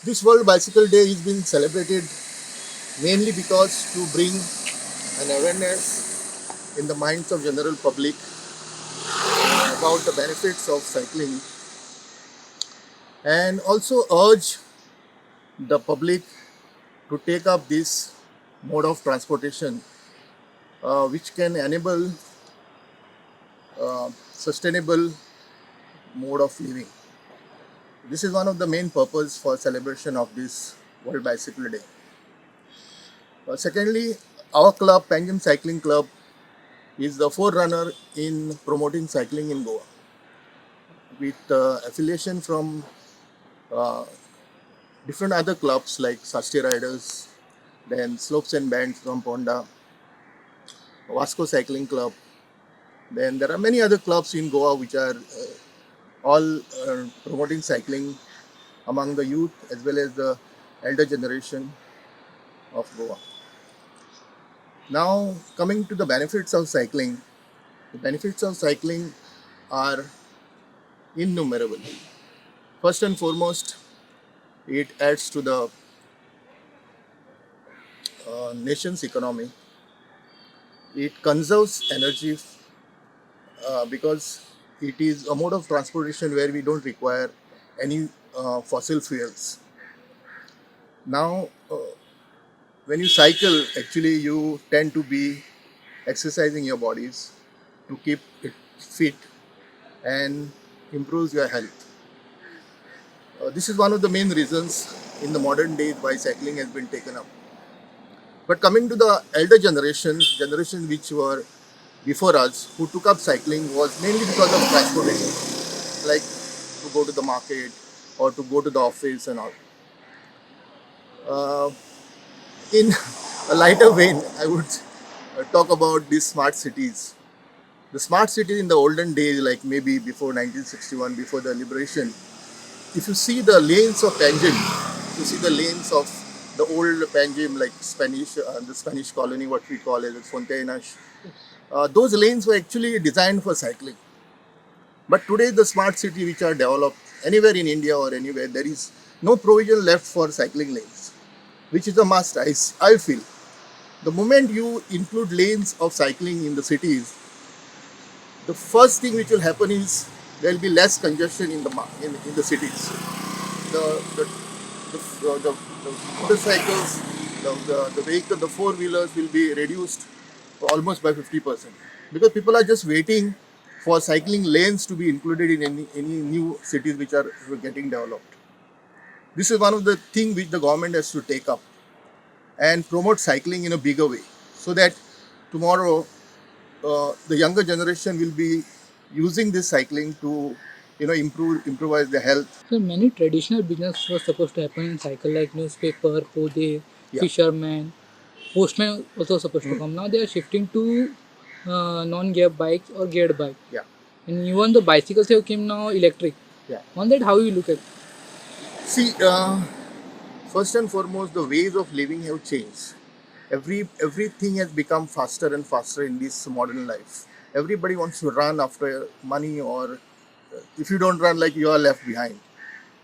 This World Bicycle Day is being celebrated mainly because to bring an awareness in the minds of general public about the benefits of cycling and also urge the public to take up this mode of transportation which can enable sustainable mode of living. This is one of the main purpose for celebration of this World Bicycle Day. Secondly, our club, Panjim Cycling Club, is the forerunner in promoting cycling in Goa with affiliation from uh, different other clubs like Sasti Riders, then Slopes and Bands from Ponda, Vasco Cycling Club. Then there are many other clubs in Goa which are all promoting cycling among the youth as well as the elder generation of Goa. Now, coming to the benefits of cycling, the benefits of cycling are innumerable. First and foremost, it adds to the nation's economy. It conserves energy because it is a mode of transportation where we don't require any fossil fuels. Now, when you cycle, actually you tend to be exercising your bodies to keep it fit and improves your health. This is one of the main reasons in the modern days why cycling has been taken up. But coming to the elder generation which were before us, who took up cycling was mainly because of transportation, like to go to the market or to go to the office and all. Uh, in a lighter vein, I would talk about these smart cities. The smart cities in the olden days, like maybe before 1961, before the liberation, if you see the lanes of Panjim, you see the lanes of the old Panjim, like the Spanish colony, what we call as Fontenas, those lanes were actually designed for cycling. But today, the smart city which are developed anywhere in India or anywhere, there is no provision left for cycling lanes, which is a must. I feel the moment you include lanes of cycling in the cities, the first thing which will happen is there will be less congestion in in the cities. The the the motorcycles, the vehicle, the four wheelers will be reduced almost by 50% because people are just waiting for cycling lanes to be included in any new cities which are getting developed. This is one of the things which the government has to take up and promote cycling in a bigger way so that tomorrow the younger generation will be using this cycling to improvise their health. So many traditional business was supposed to happen in cycle like newspaper, pode, Yeah. fisherman, postman also supposed to Mm. come. Now they are shifting to non-gear bikes or geared bike. Yeah. And even the bicycles have came now electric. Yeah. On that, how you look at? See, first and foremost, the ways of living have changed. Everything has become faster and faster in this modern life. Everybody wants to run after money, or if you don't run, like you are left behind.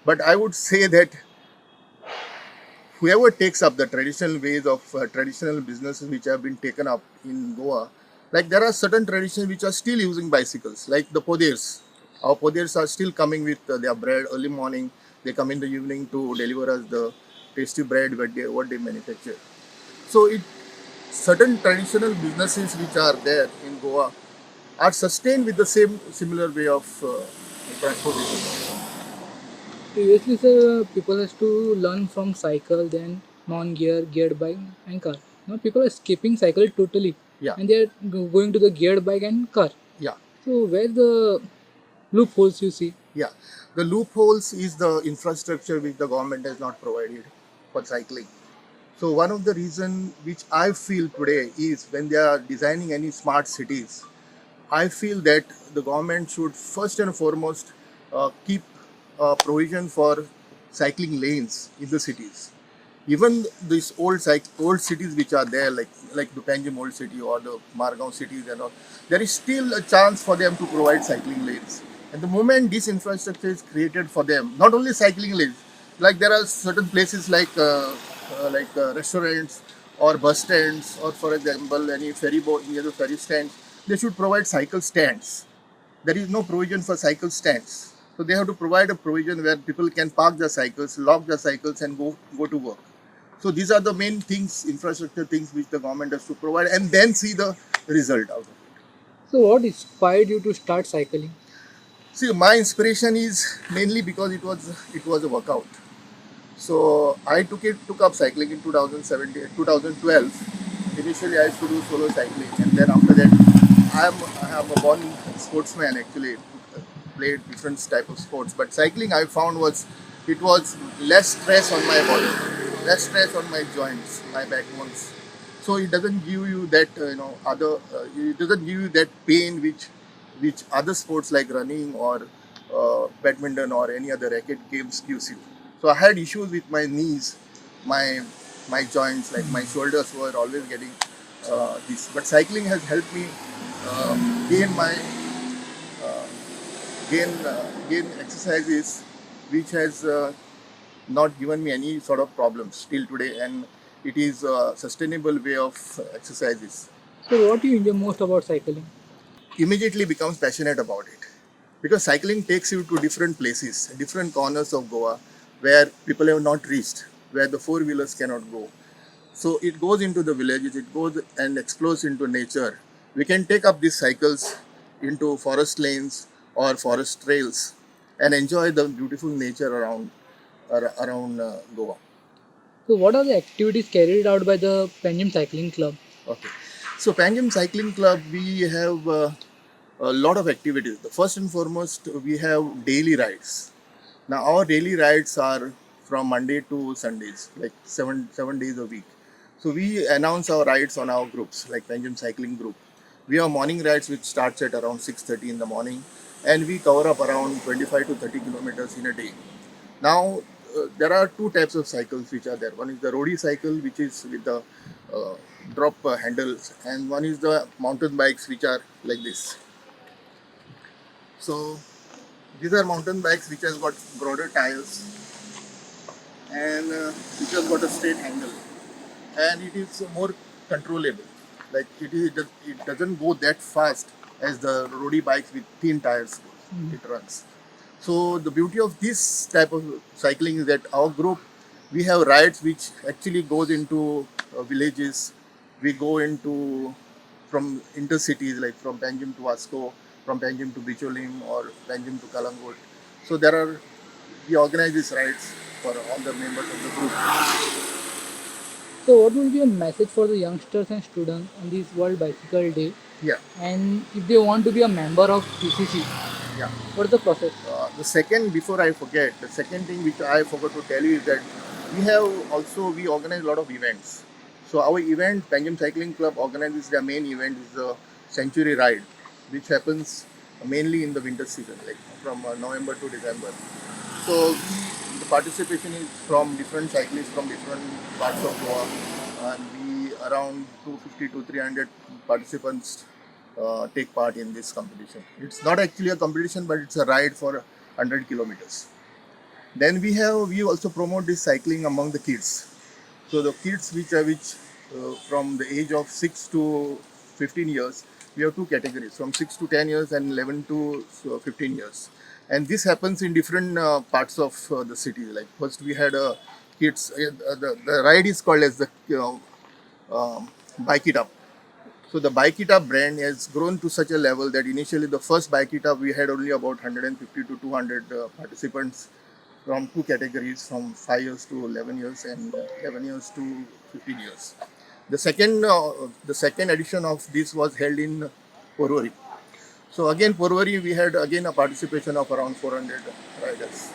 But I would say that whoever takes up the traditional ways of traditional businesses which have been taken up in Goa, like there are certain traditions which are still using bicycles, like the podiers. Our podiers are still coming with their bread early morning. They come in the evening to deliver us the tasty bread what they manufacture. So certain traditional businesses which are there in Goa are sustained with the same similar way of transportation. Previously, sir, people has to learn from cycle, then non-gear, geared bike, and car. Now people are skipping cycle totally, Yeah, and they are going to the geared bike and car. yeah. So where the loopholes you see? Yeah, the loopholes is the infrastructure which the government has not provided for cycling. So one of the reason which I feel today is when they are designing any smart cities, I feel that the government should first and foremost keep provision for cycling lanes in the cities. Even these old cities which are there, like the Panjim old city or the Margao cities and all, there is still a chance for them to provide cycling lanes. And the moment this infrastructure is created for them, not only cycling lanes, Like there are certain places like restaurants or bus stands, or for example any ferry boat near the ferry stands, they should provide cycle stands. There is no provision for cycle stands, so they have to provide a provision where people can park their cycles, lock their cycles, and go to work. So these are the main things, infrastructure things, which the government has to provide, and then see the result out of it. So, what inspired you to start cycling? See, my inspiration is mainly because it was a workout. So I took up cycling in 2017, 2012. Initially, I used to do solo cycling, and then after that, I am a born sportsman. Actually, played different type of sports, but cycling I found was less stress on my body, less stress on my joints, my backbones. So it doesn't give you that it doesn't give you that pain which other sports like running or badminton or any other racket games gives you. So I had issues with my knees, my my joints, like my shoulders were always getting this. But cycling has helped me gain my gain exercises, which has not given me any sort of problems till today, and it is a sustainable way of exercises. So, what do you enjoy most about cycling? Immediately becomes passionate about it, because cycling takes you to different places, different corners of Goa, where people have not reached, where the four wheelers cannot go. So it goes into the villages, it goes and explores into nature. We can take up these cycles into forest lanes or forest trails and enjoy the beautiful nature around Goa. So, what are the activities carried out by the Panjim Cycling Club? Okay. So Panjim Cycling Club, we have a lot of activities. The first and foremost, we have daily rides. Now our daily rides are from Monday to Sundays, like seven days a week. So we announce our rides on our groups, like Panjim Cycling Group. We have morning rides which starts at around 6:30 in the morning, and we cover up around 25 to 30 kilometers in a day. Now, there are two types of cycles which are there. One is the roadie cycle, which is with the uh, drop handles, and one is the mountain bikes, which are like this. So these are mountain bikes which has got broader tires, and which has got a straight handle, and it is more controllable. Like it doesn't go that fast as the roadie bikes with thin tires. It runs. So the beauty of this type of cycling is that our group, we have rides which actually goes into villages. We go into from intercities, like from Panjim to Vasco, from Panjim to Bicholim, or Panjim to Kalangut. So we organize these rides for all the members of the group. So, what will be a message for the youngsters and students on this World Bicycle Day? Yeah, And if they want to be a member of PCC, yeah. what's the process? Before I forget, the second thing which I forgot to tell you is that we organize a lot of events. So our event, Panjim Cycling Club organizes their main event is the Century Ride, which happens mainly in the winter season, like from November to December. So the participation is from different cyclists from different parts of Goa, and we around 250 to 300 participants take part in this competition. It's not actually a competition, but it's a ride for 100 kilometers. Then we also promote this cycling among the kids. So the kids which from the age of 6 to 15 years, we have two categories, from 6 to 10 years and 11 to 15 years. And this happens in different parts of the city. Like first we had kids, the ride is called as the Bike It Up. So the Bike It Up brand has grown to such a level that initially the first Bike It Up we had only about 150 to 200 participants from two categories, from 5 years to 11 years and 11 years to 15 years. The second edition of this was held in Porvorim. So again, Porvorim we had again a participation of around 400 riders.